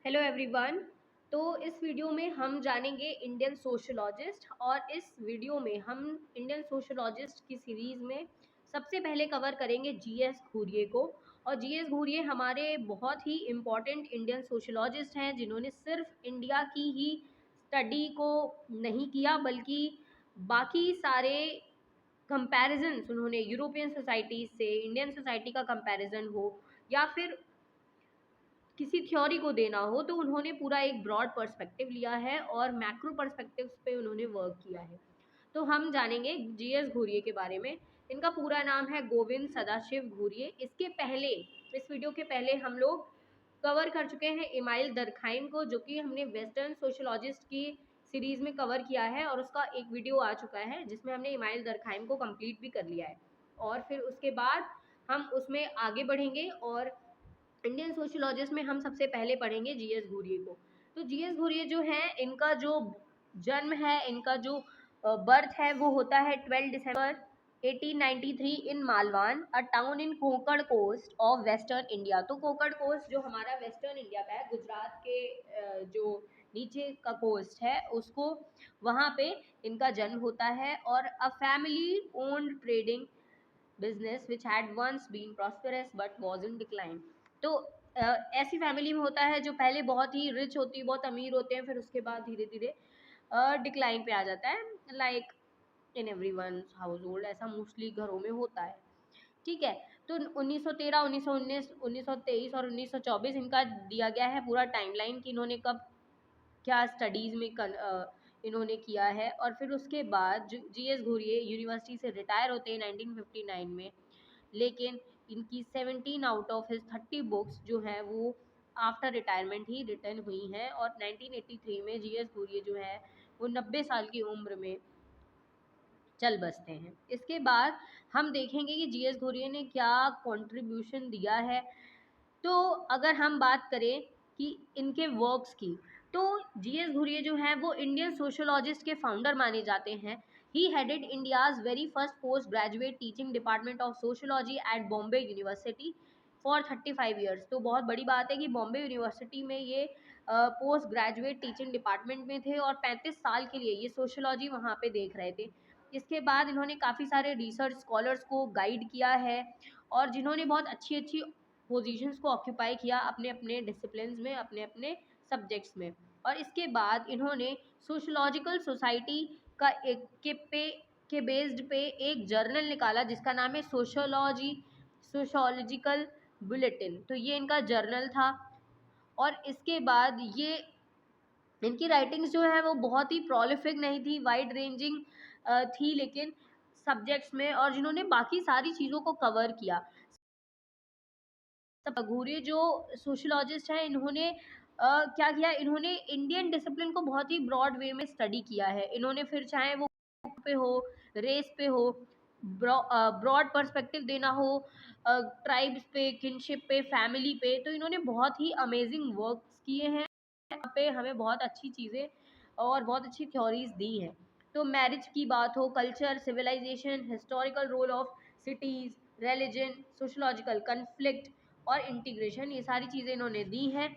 Hello everyone. तो इस video में हम जानेंगे इंडियन सोशोलॉजिस्ट, और इस वीडियो में हम इंडियन सोशोलॉजिस्ट की सीरीज़ में सबसे पहले कवर करेंगे जीएस घूरिये को। और जीएस घूरिये हमारे बहुत ही इम्पॉर्टेंट इंडियन सोशोलॉजिस्ट हैं, जिन्होंने सिर्फ इंडिया की ही स्टडी को नहीं किया बल्कि बाकी सारे कंपैरिजन्स उन्होंने यूरोपियन सोसाइटी से इंडियन सोसाइटी का कंपैरिजन हो या फिर किसी थ्योरी को देना हो, तो उन्होंने पूरा एक ब्रॉड पर्सपेक्टिव लिया है और मैक्रो पर्सपेक्टिव्स पे उन्होंने वर्क किया है। तो हम जानेंगे जीएस घूरिये के बारे में। इनका पूरा नाम है गोविंद सदाशिव घूरिये। इसके पहले, इस वीडियो के पहले हम लोग कवर कर चुके हैं इमाइल दरखाइम को, जो कि हमने वेस्टर्न सोशोलॉजिस्ट की सीरीज में कवर किया है, और उसका एक वीडियो आ चुका है जिसमें हमने इमाइल दरखाइम को कंप्लीट भी कर लिया है। और फिर उसके बाद हम उसमें आगे बढ़ेंगे और इंडियन सोशियोलॉजिस्ट में हम सबसे पहले पढ़ेंगे जीएस घूरिये को। तो जीएस घूरिये जो है, इनका जो जन्म है, इनका जो बर्थ है, वो होता है 12 दिसंबर 1893 in Malvan, a town in Konkan coast of western India. तो कोंकण कोस्ट जो हमारा वेस्टर्न इंडिया का है, गुजरात के जो नीचे का कोस्ट है उसको, वहाँ पे इनका जन्म होता है। और a family owned trading business which had once been prosperous but was in decline. तो ऐसी फैमिली में होता है जो पहले बहुत ही रिच होती है, बहुत अमीर होते हैं, फिर उसके बाद धीरे धीरे डिक्लाइन पे आ जाता है, like in everyone house hold, ऐसा मोस्टली घरों में होता है। ठीक है। तो 1913, 1919, 1923 और 1924 इनका दिया गया है पूरा टाइमलाइन कि इन्होंने कब क्या स्टडीज़ में इन्होंने किया है। और फिर उसके बाद जीएस घूरिये यूनिवर्सिटी से रिटायर होते हैं 1959 में, लेकिन इनकी 17 आउट ऑफ हिज 30 बुक्स जो हैं वो आफ्टर रिटायरमेंट ही रिटर्न हुई हैं। और 1983 में जीएस घूरिये जो है वो 90 साल की उम्र में चल बसते हैं। इसके बाद हम देखेंगे कि जीएस घूरिये ने क्या कंट्रीब्यूशन दिया है। तो अगर हम बात करें कि इनके वर्क्स की, तो जीएस घूरिये जो हैं वो इंडियन सोशोलॉजिस्ट के फाउंडर माने जाते हैं। He headed India's very first post graduate teaching department of sociology at Bombay university for 35 years. तो बहुत बड़ी बात है कि बॉम्बे यूनिवर्सिटी में ये पोस्ट ग्रेजुएट टीचिंग डिपार्टमेंट में थे और 35 साल के लिए ये सोशोलॉजी वहाँ पे देख रहे थे। इसके बाद इन्होंने काफ़ी सारे रिसर्च स्कॉलर्स को गाइड किया है, और जिन्होंने बहुत अच्छी अच्छी पोजीशंस को ऑक्यूपाई किया अपने अपने डिसिप्लिन्स में, अपने अपने सब्जेक्ट्स में। और इसके बाद इन्होंने सोशोलॉजिकल सोसाइटी का के बेस्ड पे एक जर्नल निकाला जिसका नाम है सोशोलॉजिकल बुलेटिन। तो ये इनका जर्नल था। और इसके बाद ये इनकी राइटिंग्स जो है वो बहुत ही प्रोलिफिक नहीं थी, वाइड रेंजिंग थी लेकिन सब्जेक्ट्स में, और जिन्होंने बाकी सारी चीज़ों को कवर किया। घूरिये जो सोशोलॉजिस्ट हैं, इन्होंने क्या किया, इन्होंने इंडियन डिसिप्लिन को बहुत ही ब्रॉड वे में स्टडी किया है। इन्होंने फिर चाहे वो पे हो, रेस पे हो, ब्रॉड पर्सपेक्टिव देना हो, ट्राइब्स पे, किनशिप पे, फैमिली पे, तो इन्होंने बहुत ही अमेजिंग वर्क्स किए हैं। यहाँ पे हमें बहुत अच्छी चीज़ें और बहुत अच्छी थ्योरीज दी हैं। तो मैरिज की बात हो, culture, civilization, historical role of cities, religion, sociological conflict और इंटीग्रेशन, ये सारी चीज़ें इन्होंने दी हैं।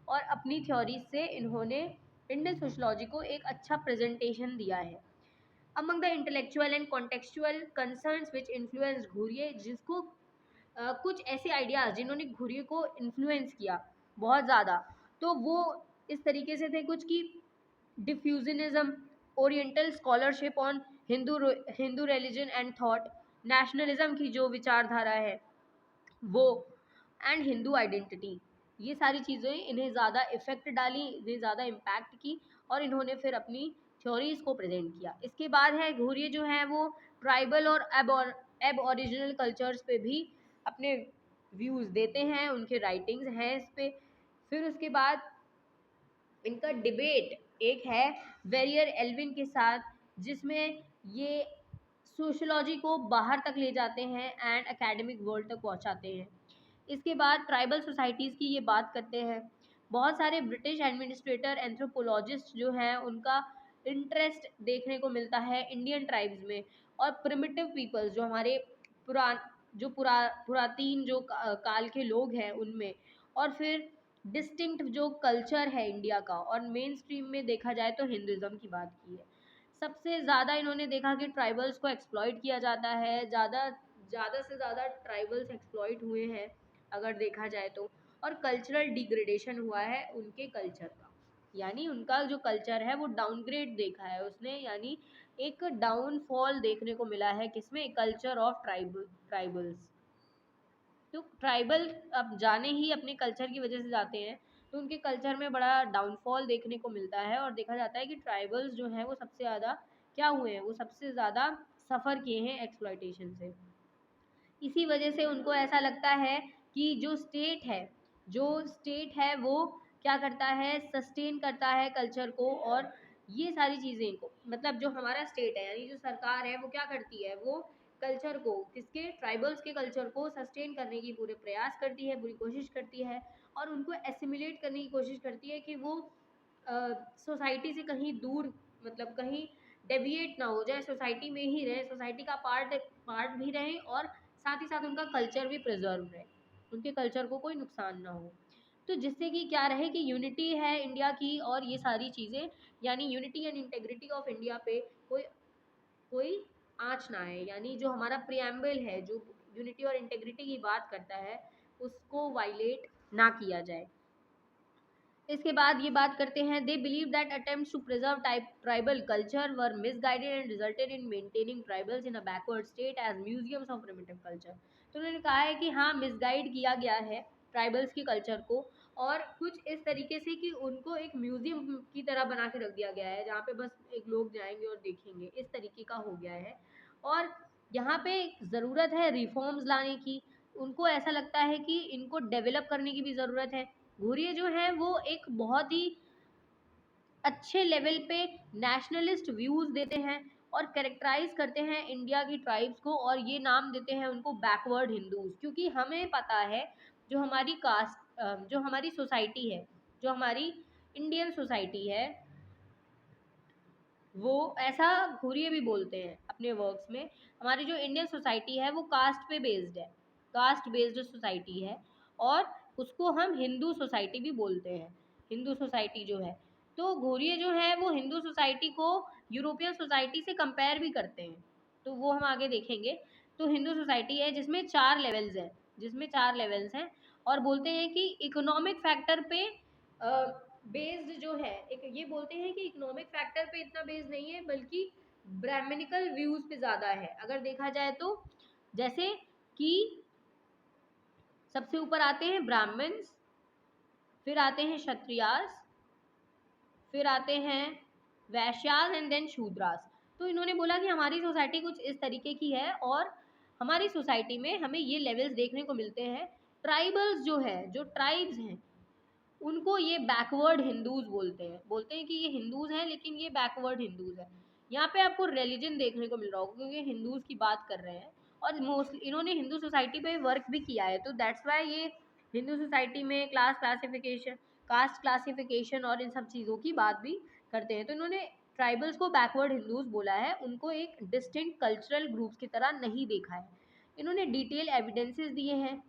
और अपनी थ्योरी से इन्होंने इंडियन सोशोलॉजी को एक अच्छा प्रेजेंटेशन दिया है। Among the intellectual and contextual concerns which influence Ghurye, जिसको कुछ ऐसे आइडियाज़ जिन्होंने घूरिये को इन्फ्लुएंस किया बहुत ज़्यादा, तो वो इस तरीके से थे कुछ कि diffusionism, oriental scholarship on Hindu religion and thought, nationalism की जो विचारधारा है वो, एंड हिंदू आइडेंटिटी, ये सारी चीज़ें इन्हें ज़्यादा इफ़ेक्ट डाली, इन्हें ज़्यादा इम्पैक्ट की, और इन्होंने फिर अपनी थ्योरीज़ को प्रेजेंट किया। इसके बाद है घूरिये जो है वो ट्राइबल और एब ओरिजिनल कल्चर्स पे भी अपने व्यूज़ देते हैं, उनके राइटिंग्स हैं इस पे। फिर उसके बाद इनका डिबेट एक है वेरियर एल्विन के साथ, जिसमें ये सोशोलॉजी को बाहर तक ले जाते हैं एंड एकेडमिक वर्ल्ड तक पहुंचाते हैं। इसके बाद ट्राइबल सोसाइटीज़ की ये बात करते हैं। बहुत सारे ब्रिटिश एडमिनिस्ट्रेटर, एंथ्रोपोलॉजिस्ट जो हैं, उनका इंटरेस्ट देखने को मिलता है इंडियन ट्राइब्स में, और प्रिमिटिव पीपल्स जो हमारे पुरातन जो काल के लोग हैं उनमें। और फिर डिस्टिंक्ट जो कल्चर है इंडिया का, और मेन स्ट्रीम में देखा जाए तो हिंदुज़्म की बात की है। सबसे ज़्यादा इन्होंने देखा कि ट्राइबल्स को एक्सप्लॉइट किया जाता है, ज़्यादा ज़्यादा से ज़्यादा ट्राइबल्स एक्सप्लॉइट हुए हैं अगर देखा जाए तो, और कल्चरल डिग्रेडेशन हुआ है उनके कल्चर का, यानी उनका जो कल्चर है वो डाउनग्रेड देखा है उसने, यानी एक डाउनफॉल देखने को मिला है किसमें, कल्चर ऑफ ट्राइबल्स। तो ट्राइबल अब जाने ही अपने कल्चर की वजह से जाते हैं, तो उनके कल्चर में बड़ा डाउनफॉल देखने को मिलता है, और देखा जाता है कि ट्राइबल्स जो हैं वो सबसे ज़्यादा क्या हुए हैं, वो सबसे ज़्यादा सफ़र किए हैं एक्सप्लॉइटेशन से। इसी वजह से उनको ऐसा लगता है कि जो स्टेट है वो क्या करता है, सस्टेन करता है कल्चर को, और ये सारी चीज़ें को, मतलब जो हमारा स्टेट है यानी जो सरकार है वो क्या करती है, वो कल्चर को, किसके, ट्राइबल्स के कल्चर को सस्टेन करने की पूरे प्रयास करती है, पूरी कोशिश करती है, और उनको एसिमिलेट करने की कोशिश करती है कि वो सोसाइटी से कहीं दूर, मतलब कहीं डेविएट ना हो जाए, सोसाइटी में ही रहे, सोसाइटी का पार्ट भी रहे, और साथ ही साथ उनका कल्चर भी प्रिजर्व रहे, उनके कल्चर को कोई नुकसान ना हो। तो जिससे कि क्या रहे कि यूनिटी है इंडिया की, और ये सारी चीज़ें, यानी unity and integrity of India पे कोई कोई आँच ना आए, यानी जो हमारा प्रिएम्बल है जो यूनिटी और इंटेग्रिटी की बात करता है उसको वायलेट ना किया जाए। इसके बाद ये बात करते हैं, they believe that attempts to preserve tribal culture were misguided and resulted in maintaining tribals in a backward state as museums of primitive culture. तो उन्होंने कहा है कि हाँ, मिसगाइड किया गया है ट्राइबल्स के कल्चर को, और कुछ इस तरीके से कि उनको एक म्यूजियम की तरह बना के रख दिया गया है, जहाँ पे बस एक लोग जाएंगे और देखेंगे, इस तरीके का हो गया है। और यहाँ पे ज़रूरत है रिफॉर्म्स लाने की, उनको ऐसा लगता है कि इनको डेवलप करने की भी ज़रूरत है। घुरिये जो हैं वो एक बहुत ही अच्छे लेवल पे नेशनलिस्ट व्यूज़ देते हैं, और कैरेक्टराइज करते हैं इंडिया की ट्राइब्स को, और ये नाम देते हैं उनको बैकवर्ड हिंदूज, क्योंकि हमें पता है जो हमारी कास्ट, जो हमारी सोसाइटी है, जो हमारी इंडियन सोसाइटी है, वो ऐसा घुरिये भी बोलते हैं अपने वर्क्स में, हमारी जो इंडियन सोसाइटी है वो कास्ट पे बेस्ड है, कास्ट बेस्ड सोसाइटी है, और उसको हम हिंदू सोसाइटी भी बोलते हैं, हिंदू सोसाइटी जो है। तो घुरिये जो है वो हिंदू सोसाइटी को यूरोपियन सोसाइटी से कंपेयर भी करते हैं, तो वो हम आगे देखेंगे। तो हिंदू सोसाइटी है जिसमें 4 लेवल्स हैं, और बोलते हैं कि इकोनॉमिक फैक्टर पे बेस्ड जो है, एक ये बोलते हैं कि इकोनॉमिक फैक्टर पे इतना बेस्ड नहीं है, बल्कि ब्राह्मणिकल व्यूज पे ज़्यादा है अगर देखा जाए तो। जैसे कि सबसे ऊपर आते हैं ब्राह्मण्स, फिर आते हैं क्षत्रियास, फिर आते हैं वैश्यास एंड देन शूद्रास। तो इन्होंने बोला कि हमारी सोसाइटी कुछ इस तरीके की है, और हमारी सोसाइटी में हमें ये लेवल्स देखने को मिलते हैं। ट्राइबल्स जो है, जो ट्राइब्स हैं, उनको ये बैकवर्ड हिंदूज बोलते हैं कि ये हिंदूज हैं लेकिन ये बैकवर्ड हिंदूज हैं। यहाँ पे आपको रिलीजन देखने को मिल रहा होगा क्योंकि हिंदूज की बात कर रहे हैं, और मोस्टली इन्होंने हिंदू सोसाइटी पे वर्क भी किया है, तो दैट्स वाई ये हिंदू सोसाइटी में कास्ट क्लासिफिकेशन और इन सब चीज़ों की बात भी करते हैं। तो इन्होंने ट्राइबल्स को बैकवर्ड हिंदूज बोला है, उनको एक डिस्टिंक्ट कल्चरल ग्रुप्स की तरह नहीं देखा है। इन्होंने डिटेल एविडेंसेस दिए हैं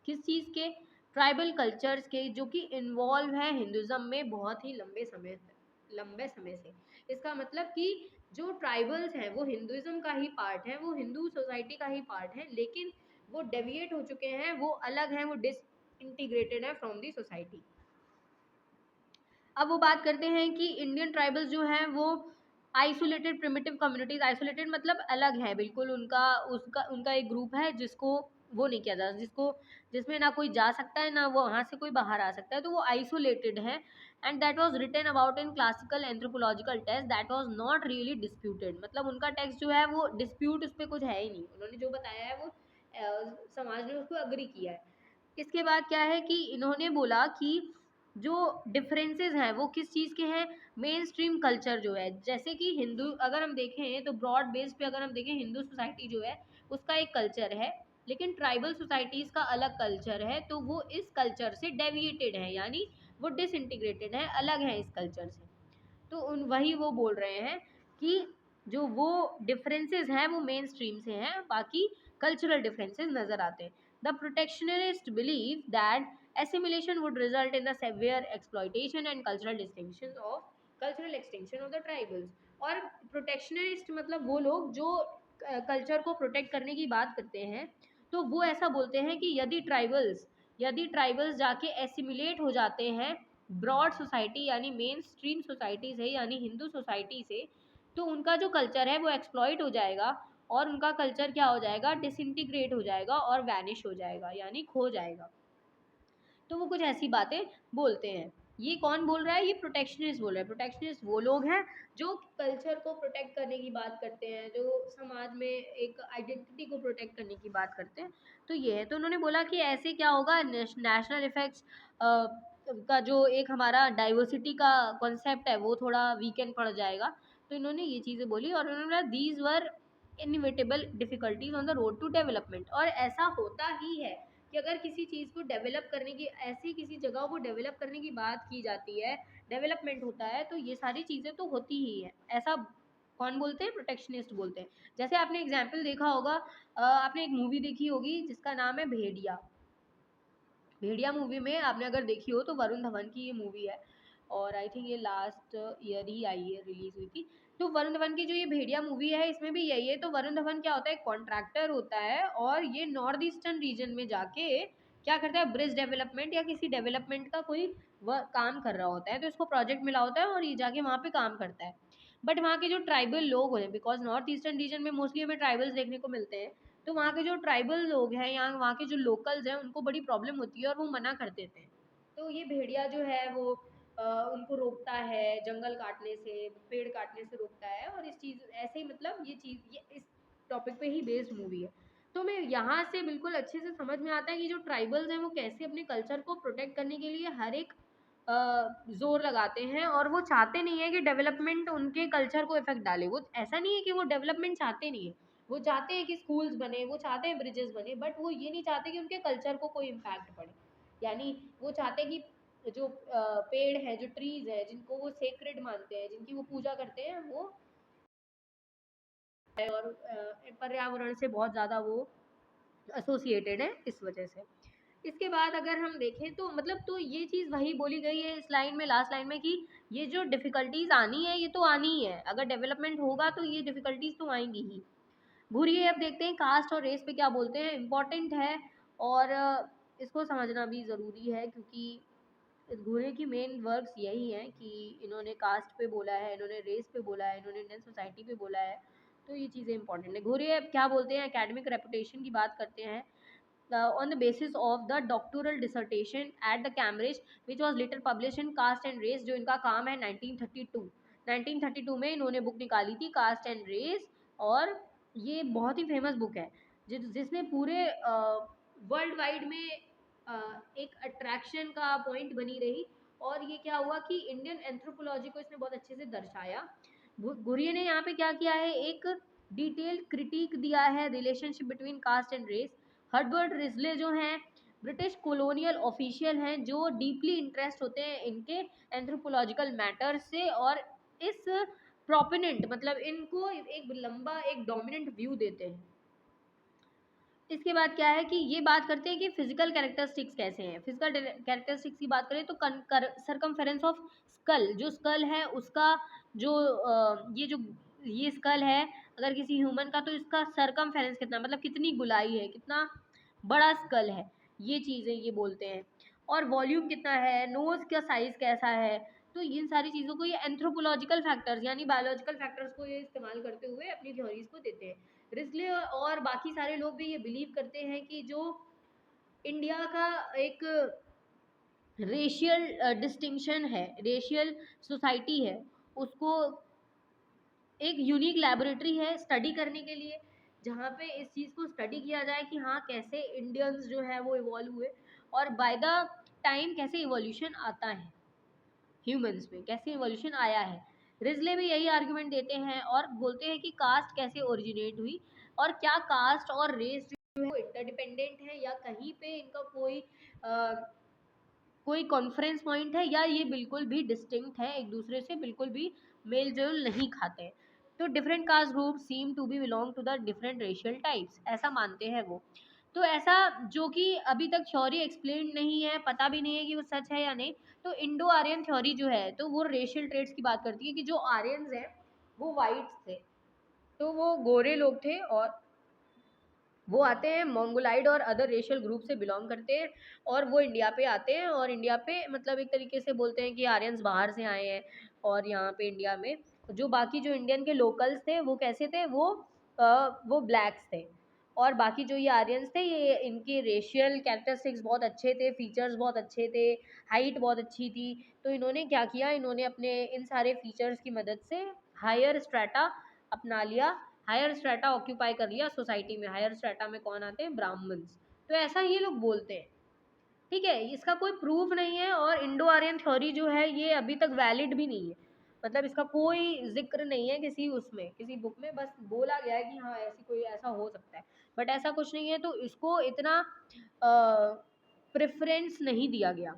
किस चीज़ के, ट्राइबल कल्चर्स के, जो कि इन्वॉल्व है हिंदुज़म में बहुत ही लंबे समय से। इसका मतलब कि जो ट्राइबल्स हैं वो हिंदुज़म का ही पार्ट है, वो हिंदू सोसाइटी का ही पार्ट है, लेकिन वो डेविएट हो चुके हैं, वो अलग हैं, वो डिसइंटीग्रेटेड है फ्रॉम दी सोसाइटी। अब वो बात करते हैं कि इंडियन ट्राइबल्स जो हैं वो आइसोलेटेड प्रिमिटिव कम्युनिटीज, आइसोलेटेड मतलब अलग है बिल्कुल, उनका एक ग्रुप है जिसको वो नहीं किया जाता, जिसमें ना कोई जा सकता है ना वो वहाँ से कोई बाहर आ सकता है, तो वो आइसोलेटेड है। And that was written about in classical anthropological text that was not really disputed, मतलब उनका टेक्स्ट जो है वो डिस्प्यूट उस पर कुछ है ही नहीं, उन्होंने जो बताया है वो समाज ने उसको अग्री किया है। इसके बाद क्या है कि इन्होंने बोला कि जो डिफरेंसेस हैं वो किस चीज़ के हैं, मेन स्ट्रीम कल्चर जो है, जैसे कि हिंदू अगर हम देखें तो ब्रॉड बेस पे अगर हम देखें हिंदू सोसाइटी जो है उसका एक कल्चर है, लेकिन ट्राइबल सोसाइटीज़ का अलग कल्चर है, तो वो इस कल्चर से डेविएटेड है, यानी वो डिसइंटीग्रेटेड है, अलग है इस कल्चर से। तो वही वो बोल रहे हैं कि जो वो डिफरेंसेस हैं वो मेन स्ट्रीम से हैं, बाकी कल्चरल डिफरेंसेस नज़र आते हैं। The protectionist believe that Assimilation would result in the severe exploitation and cultural extinction of the tribals. और प्रोटेक्शनिस्ट मतलब वो लोग जो कल्चर को प्रोटेक्ट करने की बात करते हैं, तो वो ऐसा बोलते हैं कि यदि ट्राइबल्स जाके एसिमिलेट हो जाते हैं ब्रॉड सोसाइटी यानी मेन स्ट्रीम सोसाइटी से यानी हिंदू सोसाइटी से, तो उनका जो कल्चर है वो एक्सप्लॉइट हो जाएगा और उनका कल्चर क्या हो जाएगा, डिसइंटीग्रेट हो जाएगा और वैनिश हो जाएगा यानी खो जाएगा। तो वो कुछ ऐसी बातें बोलते हैं। ये कौन बोल रहा है, ये प्रोटेक्शनिस्ट बोल रहा है। प्रोटेक्शनिस्ट वो लोग हैं जो कल्चर को प्रोटेक्ट करने की बात करते हैं, जो समाज में एक आइडेंटिटी को प्रोटेक्ट करने की बात करते हैं। तो ये है, तो उन्होंने बोला कि ऐसे क्या होगा, नेशनल इफेक्ट्स का जो एक हमारा डाइवर्सिटी का कॉन्सेप्ट है वो थोड़ा वीकेंड पड़ जाएगा। तो इन्होंने ये चीज़ें बोली और उन्होंने बोला these were inevitable difficulties on the road to development. और ऐसा होता ही है कि अगर किसी चीज़ को डेवलप करने की, ऐसी किसी जगह को डेवलप करने की बात की जाती है, डेवलपमेंट होता है, तो ये सारी चीज़ें तो होती ही है। ऐसा कौन बोलते हैं, प्रोटेक्शनिस्ट बोलते हैं। जैसे आपने एग्जाम्पल देखा होगा, आपने एक मूवी देखी होगी जिसका नाम है भेड़िया। भेड़िया मूवी में आपने अगर देखी हो तो वरुण धवन की ये मूवी है और आई थिंक ये लास्ट ईयर ही आई है, रिलीज हुई थी। तो वरुण धवन की जो ये भेड़िया मूवी है इसमें भी यही है। तो वरुण धवन क्या होता है, कॉन्ट्रैक्टर होता है और ये नॉर्थ ईस्टर्न रीजन में जाके क्या करता है, ब्रिज डेवलपमेंट या किसी डेवलपमेंट का कोई काम कर रहा होता है। तो इसको प्रोजेक्ट मिला होता है और ये जाके वहाँ पे काम करता है। बट वहाँ के जो ट्राइबल लोग होते हैं, बिकॉज नॉर्थ ईस्टर्न रीजन में मोस्टली हमें ट्राइबल्स देखने को मिलते हैं, तो वहाँ के जो ट्राइबल लोग हैं या वहाँ के जो लोकल्स हैं उनको बड़ी प्रॉब्लम होती है और वो मना कर देते हैं। तो ये भेड़िया जो है वो उनको रोकता है, जंगल काटने से, पेड़ काटने से रोकता है। और इस चीज़ ऐसे ही, मतलब ये चीज़ ये इस टॉपिक पे ही बेस्ड मूवी है। तो मैं यहाँ से बिल्कुल अच्छे से समझ में आता है कि जो ट्राइबल्स हैं वो कैसे अपने कल्चर को प्रोटेक्ट करने के लिए हर एक जोर लगाते हैं और वो चाहते नहीं है कि डेवलपमेंट उनके कल्चर को इफेक्ट डाले। वो ऐसा नहीं है कि वो डेवलपमेंट चाहते नहीं है, वो चाहते हैं कि स्कूल्स बने, वो चाहते हैं ब्रिजेस बने, बट वो ये नहीं चाहते कि उनके कल्चर को कोई इम्पैक्ट पड़े। यानी वो चाहते हैं कि जो पेड़ है, जो ट्रीज है, जिनको वो सेक्रेड मानते हैं, जिनकी वो पूजा करते हैं, वो और पर्यावरण से बहुत ज़्यादा वो एसोसिएटेड है इस वजह से। इसके बाद अगर हम देखें तो मतलब, तो ये चीज़ वही बोली गई है इस लाइन में, लास्ट लाइन में, कि ये जो डिफ़िकल्टीज आनी है ये तो आनी ही है, अगर डेवलपमेंट होगा तो ये डिफ़िकल्टीज तो आएंगी ही। घूरिए अब देखते हैं कास्ट और रेस पे क्या बोलते हैं। इम्पॉर्टेंट है और इसको समझना भी ज़रूरी है, क्योंकि घूरे की मेन वर्क्स यही हैं कि इन्होंने कास्ट पे बोला है, इन्होंने रेस पे बोला है, इन्होंने इंडियन सोसाइटी पे बोला है। तो ये चीज़ें इंपॉर्टेंट है। घूरे अब क्या बोलते हैं, एकेडमिक रेपुटेशन की बात करते हैं। On the basis of the doctoral dissertation at the Cambridge which was later published in Caste and Race, जो इनका काम है 1932 में इन्होंने बुक निकाली थी कास्ट एंड रेस। और ये बहुत ही फेमस बुक है जिसने पूरे वर्ल्ड वाइड में एक अट्रैक्शन का पॉइंट बनी रही। और ये क्या हुआ कि इंडियन एंथ्रोपोलॉजी को इसने बहुत अच्छे से दर्शाया। घुरिये ने यहाँ पे क्या किया है, एक डिटेल क्रिटिक दिया है relationship between caste and race. Herbert Risley जो हैं ब्रिटिश कॉलोनियल ऑफिशियल हैं जो डीपली इंटरेस्ट होते हैं इनके एंथ्रोपोलॉजिकल मैटर्स से और इस प्रोपोनेंट मतलब इनको एक लंबा एक डोमिनेंट व्यू देते हैं। इसके बाद क्या है कि ये बात करते हैं कि फिजिकल कैरेक्टरिस्टिक्स कैसे हैं। फिजिकल कैरेक्टरिस्टिक्स की बात करें तो सरकमफेरेंस ऑफ स्कल, जो स्कल है उसका जो ये स्कल है अगर किसी ह्यूमन का, तो इसका सरकमफेरेंस कितना, मतलब कितनी गुलाई है, कितना बड़ा स्कल है, ये चीज़ें ये बोलते हैं। और वॉल्यूम कितना है, नोज़ का साइज़ कैसा है। तो इन सारी चीज़ों को ये एंथ्रोपोलॉजिकल फैक्टर्स यानी बायोलॉजिकल फैक्टर्स को ये इस्तेमाल करते हुए अपनी थ्योरीज को देते हैं। रिस्ले और बाकी सारे लोग भी ये बिलीव करते हैं कि जो इंडिया का एक रेशियल डिस्टिंक्शन है, रेशियल सोसाइटी है, उसको एक यूनिक लैबोरेटरी है स्टडी करने के लिए, जहाँ पे इस चीज़ को स्टडी किया जाए कि हाँ कैसे इंडियंस जो है वो इवॉल्व हुए और बाय द टाइम कैसे इवोल्यूशन आता है, ह्यूमंस में कैसे इवोल्यूशन आया है। रिजले भी यही आर्गुमेंट देते हैं और बोलते हैं कि कास्ट कैसे ओरिजिनेट हुई और क्या कास्ट और रेस जो है वो इंटरडिपेंडेंट है या कहीं पे इनका कोई कॉन्फ्रेंस पॉइंट है या ये बिल्कुल भी डिस्टिंक्ट है, एक दूसरे से बिल्कुल भी मेल जोल नहीं खाते हैं। तो different caste group seem to be belong to the different racial types, ऐसा मानते हैं वो। तो ऐसा जो कि अभी तक थ्योरी एक्सप्लेन नहीं है, पता भी नहीं है कि वो सच है या नहीं। तो इंडो आर्यन थ्योरी जो है तो वो रेशियल ट्रेड्स की बात करती है कि जो आर्यंस हैं वो वाइट्स थे, तो वो गोरे लोग थे और वो आते हैं मंगोलाइड और अदर रेशियल ग्रुप से बिलोंग करते हैं और वो इंडिया पे आते हैं और इंडिया पे मतलब एक तरीके से बोलते हैं कि आर्यंस बाहर से आए हैं और यहाँ पे इंडिया में जो बाकी जो इंडियन के लोकल्स थे वो कैसे थे, वो ब्लैक्स थे। और बाकी जो ये आर्यंस थे ये इनके रेशियल कैरेक्टरिस्टिक्स बहुत अच्छे थे, फीचर्स बहुत अच्छे थे, हाइट बहुत अच्छी थी। तो इन्होंने क्या किया, इन्होंने अपने इन सारे फीचर्स की मदद से हायर स्ट्रेटा अपना लिया, हायर स्ट्रेटा ऑक्यूपाई कर लिया सोसाइटी में। हायर स्ट्रेटा में कौन आते हैं, ब्राह्मण्स। तो ऐसा ये लोग बोलते हैं, ठीक है। इसका कोई प्रूफ नहीं है और इंडो आर्यन थ्योरी जो है ये अभी तक वैलिड भी नहीं है, मतलब इसका कोई जिक्र नहीं है किसी उसमें, किसी बुक में। बस बोला गया है कि हाँ ऐसी कोई ऐसा हो सकता है, बट ऐसा कुछ नहीं है। तो इसको इतना प्रेफरेंस नहीं दिया गया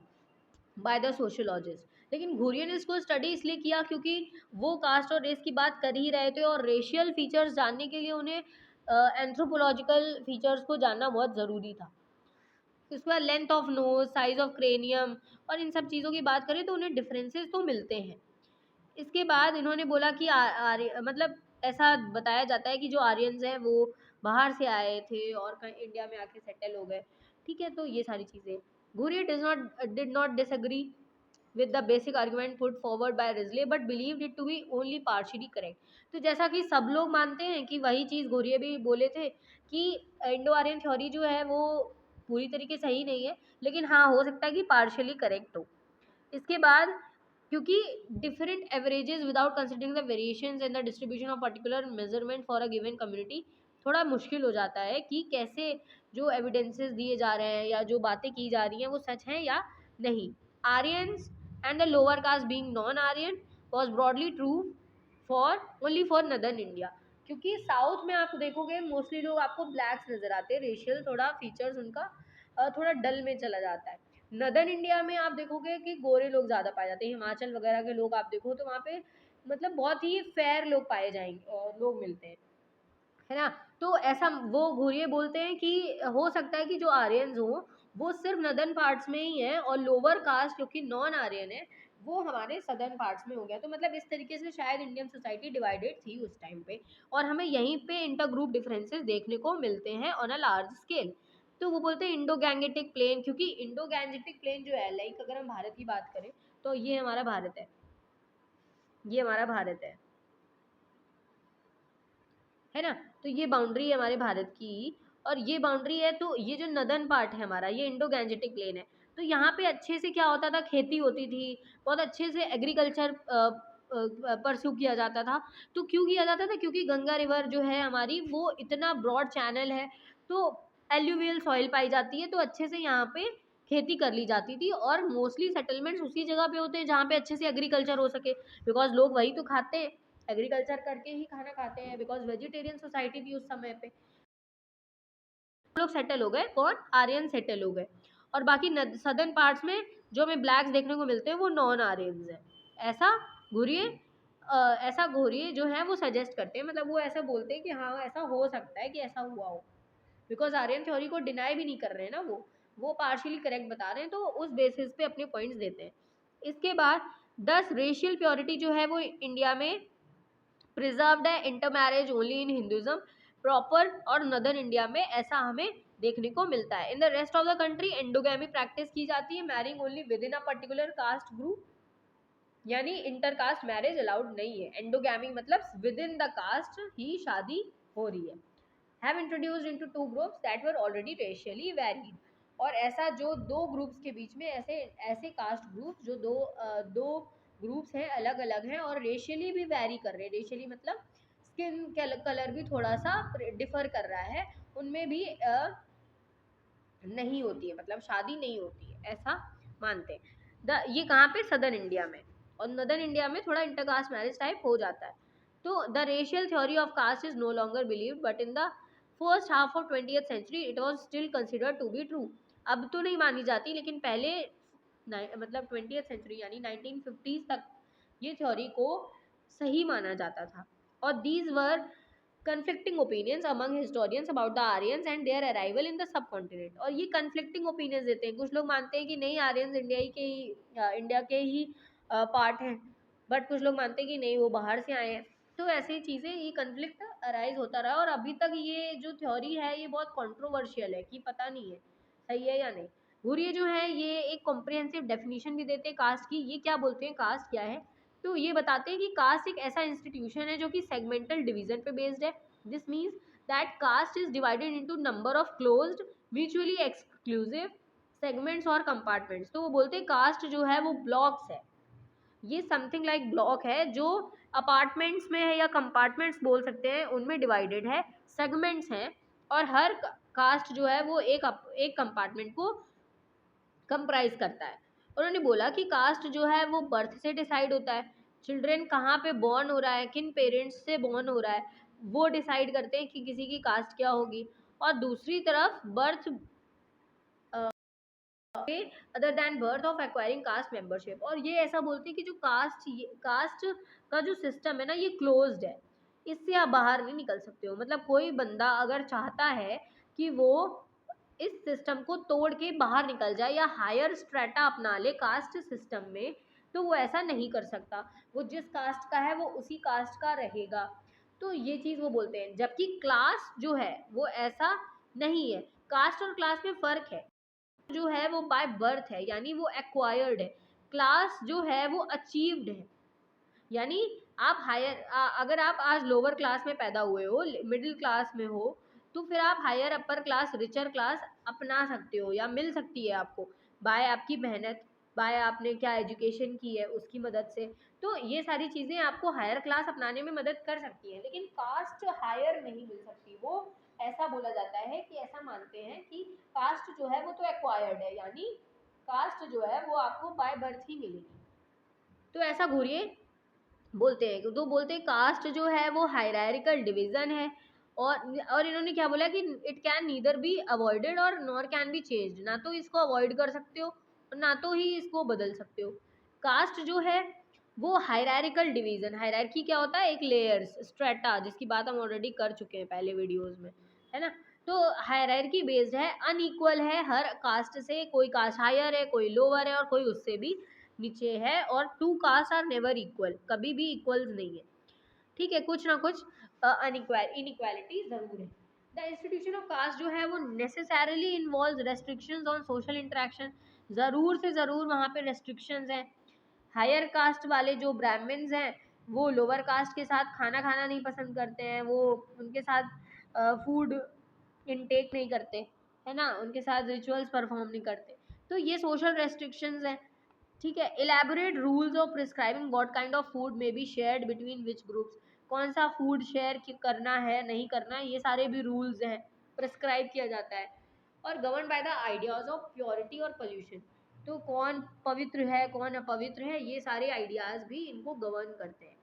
बाय द सोशियोलॉजिस्ट। लेकिन घुरियन ने इसको स्टडी इसलिए किया क्योंकि वो कास्ट और रेस की बात कर ही रहे थे और रेशियल फीचर्स जानने के लिए उन्हें एंथ्रोपोलॉजिकल फीचर्स को जानना बहुत ज़रूरी था। उसके बाद length of nose, size of cranium और इन सब चीज़ों की बात करें तो उन्हें डिफरेंसेस तो मिलते हैं। इसके बाद इन्होंने बोला कि मतलब ऐसा बताया जाता है कि जो आर्यंस हैं वो बाहर से आए थे और कहीं इंडिया में आके सेटल हो गए, ठीक है। तो ये सारी चीज़ें Ghurye did not disagree with the basic argument put forward by Risley but believed it to be only partially correct। तो जैसा कि सब लोग मानते हैं कि वही चीज़ घुरियर भी बोले थे कि इंडो आर्यन थ्योरी जो है वो पूरी तरीके सही नहीं है, लेकिन हाँ हो सकता है कि पार्शियली करेक्ट हो। इसके बाद क्योंकि different averages without considering the variations in the distribution of particular measurement for a given community, थोड़ा मुश्किल हो जाता है कि कैसे जो एविडेंसेस दिए जा रहे हैं या जो बातें की जा रही हैं वो सच हैं या नहीं। Aryans and the lower caste being non Aryan was broadly true for only for northern India, क्योंकि साउथ में आप देखोगे मोस्टली लोग आपको ब्लैक्स नजर आते हैं, रेशियल थोड़ा फीचर्स उनका थोड़ा डल में चला जाता है। नदर्न इंडिया में आप देखोगे कि गोरे लोग ज़्यादा पाए जाते हैं, हिमाचल वगैरह के लोग आप देखो तो वहाँ पे मतलब बहुत ही फेयर लोग पाए जाएंगे और लोग मिलते हैं, है ना। तो ऐसा वो घुरिये बोलते हैं कि हो सकता है कि जो आर्यंस हो वो सिर्फ नदर्न पार्ट्स में ही है और लोअर कास्ट जो कि नॉन आर्यन है वो हमारे सदर्न पार्ट्स में हो गया। तो मतलब इस तरीके से शायद इंडियन सोसाइटी डिवाइडेड थी उस टाइम पे और हमें यहीं पे इंटर ग्रुप डिफरेंसेस देखने को मिलते हैं ऑन अ लार्ज स्केल। तो वो बोलते हैं इंडो गैंगेटिक प्लेन, क्योंकि इंडो गैंगेटिक प्लेन जो है लाइक अगर हम भारत की बात करें तो ये हमारा भारत है, ये हमारा भारत है ना। तो ये बाउंड्री है हमारे भारत की और ये बाउंड्री है। तो ये जो नदर्न पार्ट है हमारा ये इंडो गैंजेटिक प्लेन है। तो यहाँ पे अच्छे से क्या होता था, खेती होती थी, बहुत अच्छे से एग्रीकल्चर परस्यू किया जाता था। तो क्यों किया जाता था, क्योंकि गंगा रिवर जो है हमारी वो इतना ब्रॉड चैनल है, तो एल्यूवियल सॉइल पाई जाती है, तो अच्छे से यहाँ पे खेती कर ली जाती थी और मोस्टली सेटलमेंट्स उसी जगह पे होते हैं जहाँ पे अच्छे से एग्रीकल्चर हो सके, बिकॉज लोग वही तो खाते हैं, एग्रीकल्चर करके ही खाना खाते हैं, बिकॉज वेजिटेरियन सोसाइटी थी उस समय पे। लोग सेटल हो गए, कौन, आर्यन सेटल हो गए और बाकी सदर्न पार्ट्स में जो हमें ब्लैक्स देखने को मिलते हैं वो नॉन आर्यंस हैं। ऐसा घुरिये ऐसा घुरिये जो है वो सजेस्ट करते हैं, मतलब वो ऐसा बोलते हैं कि हाँ ऐसा हो सकता है कि ऐसा हुआ हो, बिकॉज आर्यन थ्योरी को डिनाई भी नहीं कर रहे हैं ना, वो पार्शियली करेक्ट बता रहे हैं, तो उस बेसिस पे अपने पॉइंट्स देते हैं। इसके बाद 10 रेशियल प्योरिटी जो है वो इंडिया में प्रिजर्व्ड है, inter marriage only in Hinduism proper और नदर्न इंडिया में ऐसा हमें देखने को मिलता है। In the rest of the country endogamy practice की जाती है, marrying only within a particular caste group, यानी इंटरकास्ट मैरिज अलाउड नहीं है। एंडोगैमी मतलब विद इन द कास्ट ही शादी हो रही है। Have introduced into two groups that were already racially varied, और ऐसा जो दो ग्रुप्स के बीच में ऐसे ऐसे कास्ट ग्रुप्स जो दो ग्रुप्स हैं अलग अलग हैं और रेशियली भी वैरी कर रहे हैं, रेशियली मतलब स्किन कलर भी थोड़ा सा डिफर कर रहा है, उनमें भी नहीं होती है, मतलब शादी नहीं होती है, ऐसा मानते हैं। ये कहाँ पे, सदर्न इंडिया में, और नदर्न इंडिया में थोड़ा इंटरकास्ट मैरिज टाइप हो जाता है। तो the racial theory of caste is no longer believe but in the first half of 20th century it was still considered to be true. अब तो नहीं मानी जाती, लेकिन पहले मतलब 20th सेंचुरी यानी 1950s तक ये थ्योरी को सही माना जाता था। और these were conflicting opinions among historians about the Aryans and their arrival in the subcontinent। और ये conflicting opinions देते हैं, कुछ लोग मानते हैं कि नहीं आर्यंस इंडिया के ही पार्ट हैं, बट कुछ लोग मानते हैं कि नहीं वो बाहर से आए हैं। तो ऐसी चीज़ें, ये कन्फ्लिक्ट अराइज होता रहा और अभी तक ये जो थ्योरी है ये बहुत कंट्रोवर्शियल है कि पता नहीं है सही है या नहीं। घुरिये जो है ये एक कॉम्प्रिहेंसिव डेफिनेशन भी देते हैं कास्ट की। ये क्या बोलते हैं, कास्ट क्या है, तो ये बताते हैं कि कास्ट एक ऐसा इंस्टीट्यूशन है जो कि सेगमेंटल डिवीजन पे बेस्ड है। This means that caste is divided into number of closed mutually exclusive segments और कंपार्टमेंट्स। तो वो बोलते हैं कास्ट जो है वो ब्लॉक्स है, ये समथिंग लाइक ब्लॉक है जो अपार्टमेंट्स में है या कंपार्टमेंट्स बोल सकते हैं, उनमें डिवाइडेड है, सेगमेंट्स हैं और हर कास्ट जो है वो एक कंपार्टमेंट को कंप्राइज करता है। उन्होंने बोला कि कास्ट जो है वो बर्थ से डिसाइड होता है, चिल्ड्रन कहाँ पे बॉर्न हो रहा है, किन पेरेंट्स से बॉर्न हो रहा है, वो डिसाइड करते हैं कि किसी की कास्ट क्या होगी। और दूसरी तरफ birth other than birth of acquiring caste membership. और ये ऐसा बोलते हैं कि जो कास्ट का जो सिस्टम है ना ये क्लोज्ड है, इससे आप बाहर नहीं निकल सकते हो। मतलब कोई बंदा अगर चाहता है कि वो इस सिस्टम को तोड़ के बाहर निकल जाए या हायर स्ट्रेटा अपना ले कास्ट सिस्टम में, तो वो ऐसा नहीं कर सकता, वो जिस कास्ट का है वो उसी कास्ट का रहेगा। तो ये चीज़ वो बोलते हैं। जबकि क्लास जो है वो ऐसा नहीं है, कास्ट और क्लास में फ़र्क है। जो है वो बाय बर्थ है, यानी वो एक्वायर्ड है। क्लास जो है वो अचीव्ड है, यानी आप अगर आप आज लोअर क्लास में पैदा हुए हो, मिडिल क्लास में हो, तो फिर आप higher upper class richer class अपना सकते हो या मिल सकती है आपको बाय आपकी मेहनत, बाय आपने क्या एजुकेशन की है उसकी मदद से। तो ये सारी चीज़ें आपको हायर क्लास अपनाने में मदद कर सकती हैं, लेकिन कास्ट हायर नहीं मिल सकती। वो ऐसा बोला जाता है कि ऐसा मानते हैं कि कास्ट जो है वो तो एक्वायर्ड है, यानी कास्ट जो है वो आपको बाय बर्थ ही मिलेगी। तो ऐसा घूरिए बोलते हैं, तो बोलते हैं कास्ट जो है वो हायरार्किकल डिवीजन है। और इन्होंने क्या बोला कि it can neither be avoided और नॉर कैन बी चेंज्ड, ना तो इसको अवॉइड कर सकते हो और ना तो ही इसको बदल सकते हो। कास्ट जो है वो हायरार्किकल डिवीजन, हायरार्की क्या होता है, एक लेयर्स स्ट्रेटा, जिसकी बात हम ऑलरेडी कर चुके हैं पहले वीडियोस में, है ना। तो हायरार्की बेस्ड है, अनइक्वल है हर कास्ट से, कोई कास्ट हायर है, कोई लोअर है और कोई उससे भी नीचे है। और two caste are never equal, कभी भी इक्वल्स नहीं है, ठीक है, कुछ ना कुछ इनइक्वालिटी जरूर है। द इंस्टीट्यूशन ऑफ कास्ट जो है वो necessarily involve restrictions on social interaction, ज़रूर से ज़रूर वहाँ पे रेस्ट्रिक्शंस हैं। हायर कास्ट वाले जो ब्राह्मण्स हैं वो लोअर कास्ट के साथ खाना खाना नहीं पसंद करते हैं, वो उनके साथ फूड इनटेक नहीं करते, है ना, उनके साथ रिचुअल्स परफॉर्म नहीं करते। तो ये सोशल रेस्ट्रिक्शंस हैं, ठीक है। Elaborate rules of prescribing what kind of food may be shared between which groups, कौन सा फूड शेयर करना है नहीं करना है, ये सारे भी रूल्स हैं, प्रिस्क्राइब किया जाता है। और govern by the ideas of purity और पोल्यूशन, तो कौन पवित्र है कौन अपवित्र है, ये सारे आइडियाज भी इनको गवर्न करते हैं,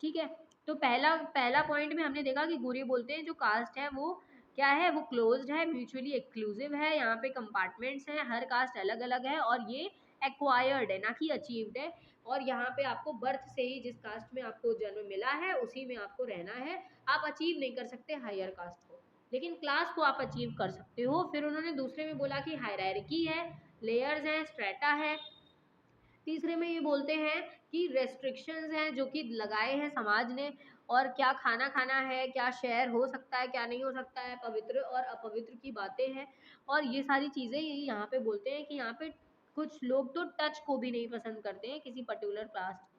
ठीक है। तो पहला पहला पॉइंट में हमने देखा कि गुरी बोलते हैं जो कास्ट है वो क्या है, वो क्लोज्ड है, म्यूचुअली एक्सक्लूसिव है, यहाँ पे कंपार्टमेंट्स हैं, हर कास्ट अलग अलग है और ये एक्वायर्ड है ना कि अचीव्ड है। और यहाँ पे आपको बर्थ से ही जिस कास्ट में आपको जन्म मिला है उसी में आपको रहना है, आप अचीव नहीं कर सकते हायर कास्ट को, लेकिन क्लास को आप अचीव कर सकते हो। फिर उन्होंने दूसरे में बोला कि हायरार्की है, लेयर्स हैं, स्ट्रेटा है। तीसरे में ये बोलते हैं कि रेस्ट्रिक्शंस हैं जो कि लगाए हैं समाज ने, और क्या खाना खाना है, क्या शेयर हो सकता है, क्या नहीं हो सकता है, पवित्र और अपवित्र की बातें हैं। और ये सारी चीज़ें ये यहाँ पे बोलते हैं कि यहाँ पे कुछ लोग तो टच को भी नहीं पसंद करते हैं किसी पर्टिकुलर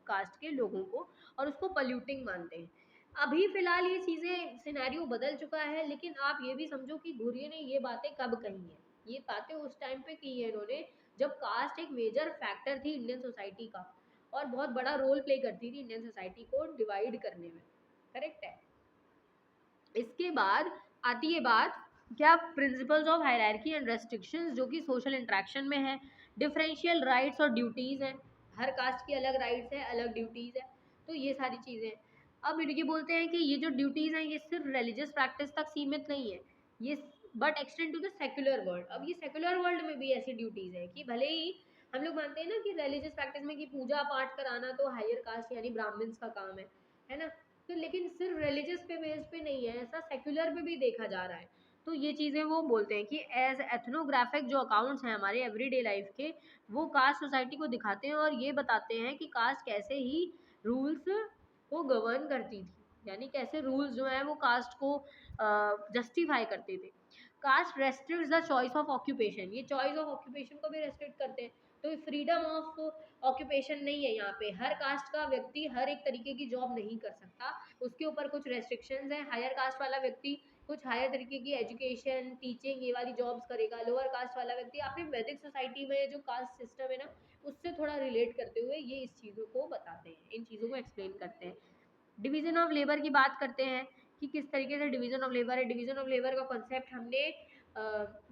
कास्ट के लोगों को, और उसको पल्यूटिंग मानते हैं। अभी फिलहाल ये चीज़ें सिनेरियो बदल चुका है, लेकिन आप ये भी समझो कि घुरिये ने ये बातें कब कही हैं, ये बातें उस टाइम पे की है इन्होंने जब कास्ट एक मेजर फैक्टर थी इंडियन सोसाइटी का और बहुत बड़ा रोल प्ले करती थी इंडियन सोसाइटी को डिवाइड करने में, करेक्ट है। इसके बाद आती है बात क्या, principles of hierarchy and restrictions जो कि सोशल इंटरेक्शन में है। डिफरेंशियल राइट्स और ड्यूटीज़ हैं, हर कास्ट की अलग राइट्स है, अलग ड्यूटीज़ है, तो ये सारी चीज़ें। अब ये बोलते हैं कि ये जो ड्यूटीज़ हैं ये सिर्फ रिलीजियस प्रैक्टिस तक सीमित नहीं है, ये but extend to the secular world. अब ये सेक्युलर वर्ल्ड में भी ऐसी ड्यूटीज़ हैं कि भले ही हम लोग मानते हैं ना कि रिलीजियस प्रैक्टिस में कि पूजा पाठ कराना तो हायर कास्ट यानी ब्राह्मण्स का काम है ना, तो लेकिन सिर्फ रिलीजियस पे बेस पे नहीं है, ऐसा सेक्युलर पे भी देखा जा रहा है। तो ये चीज़ें वो बोलते हैं कि एज एथनोग्राफिक जो अकाउंट्स हैं हमारे एवरीडे लाइफ के, वो कास्ट सोसाइटी को दिखाते हैं और ये बताते हैं कि कास्ट कैसे ही रूल्स को गवर्न करती थी, यानी कैसे रूल्स जो है वो कास्ट को जस्टिफाई करते थे। Caste restricts the choice of occupation, ये चॉइस ऑफ ऑक्यूपेशन को भी रेस्ट्रिक्ट करते हैं। तो फ्रीडम ऑफ ऑक्यूपेशन नहीं है यहाँ पे, हर कास्ट का व्यक्ति हर एक तरीके की जॉब नहीं कर सकता, उसके ऊपर कुछ रेस्ट्रिक्शंस हैं। हायर कास्ट वाला व्यक्ति कुछ हायर तरीके की एजुकेशन, टीचिंग, ये वाली जॉब्स करेगा। लोअर कास्ट वाला व्यक्ति अपने वैदिक सोसाइटी में जो कास्ट सिस्टम है ना, उससे थोड़ा रिलेट करते हुए ये इस चीज़ों को बताते हैं, इन चीज़ों को एक्सप्लेन करते हैं। डिवीजन ऑफ लेबर की बात करते हैं कि किस तरीके से डिवीजन ऑफ लेबर है। डिवीजन ऑफ लेबर का कॉन्सेप्ट हमने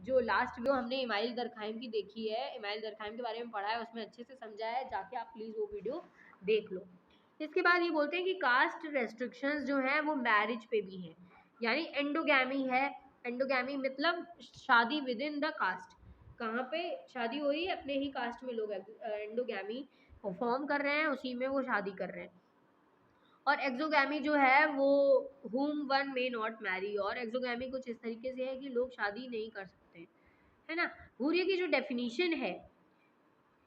जो लास्ट वीडियो हमने इमाइल दरखाइम की देखी है, इमाइल दरखाइम के बारे में पढ़ा है, उसमें अच्छे से समझा है, जाके आप प्लीज़ वो वीडियो देख लो। इसके बाद ये बोलते हैं कि कास्ट रेस्ट्रिक्शंस जो हैं वो मैरिज पे भी हैं, यानी एंडोगैमी है। एंडोगैमी मतलब शादी विद इन द कास्ट, कहाँ पे शादी हो रही है, अपने ही कास्ट में लोग एंडोगैमी परफॉर्म कर रहे हैं, उसी में वो शादी कर रहे हैं। और एक्सोगैमी जो है वो whom one may not marry, और एक्सोगैमी कुछ इस तरीके से है कि लोग शादी नहीं कर सकते, है ना। हुर्रियत की जो डेफिनेशन है,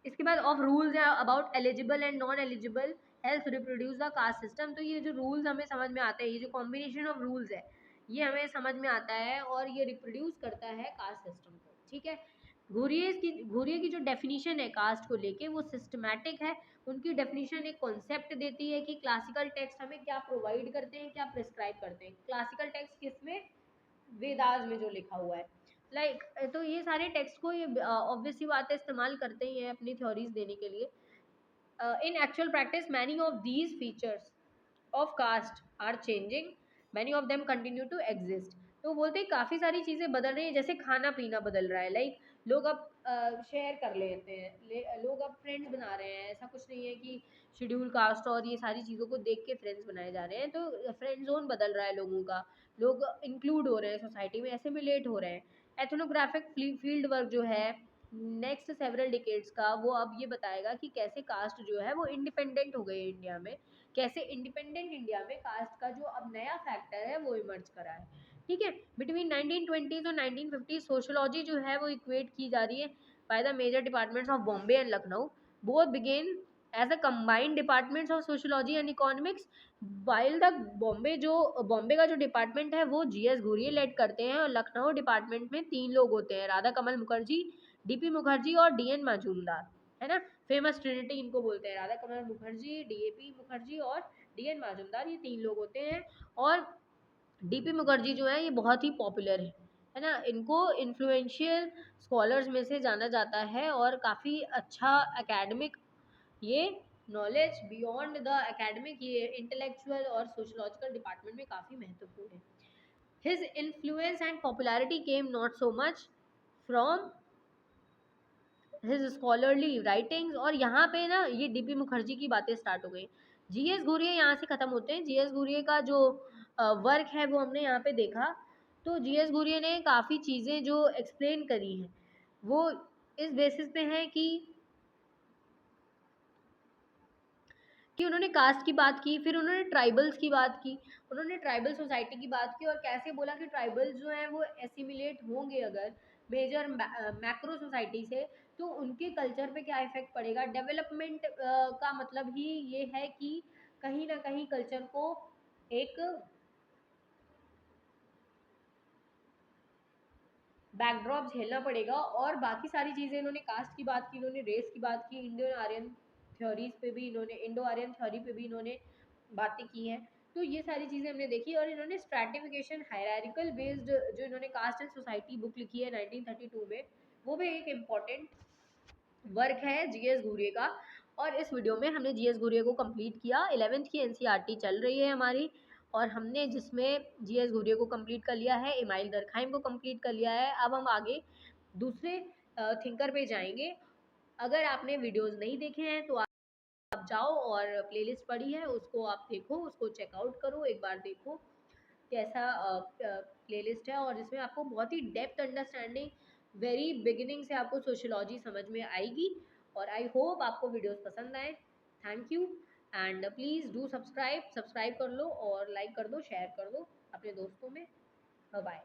इसके बाद ऑफ रूल्स है about eligible and non eligible help reproduce the caste system. तो ये जो रूल्स हमें समझ में आते हैं, ये जो कॉम्बिनेशन ऑफ रूल्स है, ये हमें समझ में आता है और ये रिप्रोड्यूस करता है कास्ट सिस्टम को, ठीक है। घुरिये की जो डेफिनेशन है कास्ट को लेके वो सिस्टमैटिक है। उनकी डेफिनेशन एक कॉन्सेप्ट देती है कि क्लासिकल टेक्स्ट हमें क्या प्रोवाइड करते हैं, क्या प्रिस्क्राइब करते हैं। क्लासिकल टेक्स्ट किसमें, वेदास में जो लिखा हुआ है, लाइक तो ये सारे टेक्स्ट को ये ऑब्वियस सी बात है इस्तेमाल करते ही हैं अपनी थ्योरीज देने के लिए। In actual practice many of these features of caste are changing, many of them continue to exist. तो बोलते हैं काफ़ी सारी चीज़ें बदल रही हैं, जैसे खाना पीना बदल रहा है, लाइक लोग अब शेयर कर लेते हैं, लोग अब फ्रेंड्स बना रहे हैं। ऐसा कुछ नहीं है कि शेड्यूल कास्ट और ये सारी चीज़ों को देख के फ्रेंड्स बनाए जा रहे हैं, तो फ्रेंड जोन बदल रहा है लोगों का, लोग इंक्लूड हो रहे हैं सोसाइटी में, एसिमिलेट हो रहे हैं। एथनोग्राफिक फील्ड वर्क जो है नेक्स्ट सेवरल डिकेड्स का, वो अब ये बताएगा कि कैसे कास्ट जो है वो इंडिपेंडेंट हो गई इंडिया में, कैसे इंडिपेंडेंट इंडिया में कास्ट का जो अब नया फैक्टर है वो इमर्ज करा है, ठीक है। बिटवीन 1920s और 1950s सोशोलॉजी जो है वो इक्वेट की जा रही है by the major departments of Bombay and Lucknow. Both began as a combined departments of sociology and economics, while the Bombay का जो डिपार्टमेंट है वो जीएस घुरिये लेड करते हैं, और लखनऊ डिपार्टमेंट में 3 लोग होते हैं, राधा कमल मुखर्जी, डीपी मुखर्जी और डीएन माजूमदार, है ना। फेमस ट्रिनिटी इनको बोलते हैं, राधा कमल मुखर्जी, डीएपी मुखर्जी और डीएन माजूमदार, ये 3 लोग होते हैं। और डीपी मुखर्जी जो है ये बहुत ही पॉपुलर है ना, इनको इन्फ्लुएंशियल स्कॉलर्स में से जाना जाता है और काफ़ी अच्छा एकेडमिक ये नॉलेज बियॉन्ड द एकेडमिक, ये इंटेलेक्चुअल और सोशोलॉजिकल डिपार्टमेंट में काफ़ी महत्वपूर्ण है। His influence and popularity came not so much from his scholarly writings, और यहाँ पे ना ये डीपी मुखर्जी की बातें स्टार्ट हो गई। जीएस घुरिये यहाँ से ख़त्म होते हैं। जीएस घुरिये का जो वर्क है वो हमने यहाँ पे देखा, तो जीएस घुरिये ने काफ़ी चीज़ें जो एक्सप्लेन करी हैं वो इस बेसिस पे हैं कि उन्होंने कास्ट की बात की, फिर उन्होंने ट्राइबल्स की बात की, उन्होंने ट्राइबल सोसाइटी की बात की, और कैसे बोला कि ट्राइबल्स जो हैं वो एसिमिलेट होंगे अगर मेजर मैक्रो सोसाइटी से, तो उनके कल्चर पे क्या इफेक्ट पड़ेगा। डेवलपमेंट का मतलब ही ये है कि कहीं ना कहीं कल्चर को एक बैकड्रॉप झेलना पड़ेगा। और बाकी सारी चीज़ें इन्होंने कास्ट की बात की, इन्होंने रेस की बात की, इंडियन आर्यन थ्योरीज पे भी इन्होंने, इंडो आर्यन थ्योरी पे भी इन्होंने बातें की हैं। तो ये सारी चीज़ें हमने देखी, और इन्होंने स्ट्रैटिफिकेशन हायरार्किकल बेस्ड जो इन्होंने कास्ट एंड सोसाइटी बुक लिखी है 1932 में, वो भी एक इम्पॉर्टेंट वर्क है जीएस घुरिये का। और इस वीडियो में हमने जीएस घुरिये को कंप्लीट किया। 11th की एनसीईआरटी चल रही है हमारी, और हमने जिसमें जीएस घुरिये को कंप्लीट कर लिया है, इमाइल दरखाइम को कंप्लीट कर लिया है। अब हम आगे दूसरे थिंकर पे जाएंगे। अगर आपने वीडियोस नहीं देखे हैं तो आप जाओ और प्लेलिस्ट पड़ी है उसको आप देखो, उसको चेकआउट करो, एक बार देखो कैसा प्लेलिस्ट है, और जिसमें आपको बहुत ही डेप्थ अंडरस्टैंडिंग वेरी बिगिनिंग से आपको सोशियोलॉजी समझ में आएगी। और आई होप आपको वीडियोस पसंद आए। Thank you. And please do subscribe कर लो और लाइक कर दो, शेयर कर दो अपने दोस्तों में। Bye bye.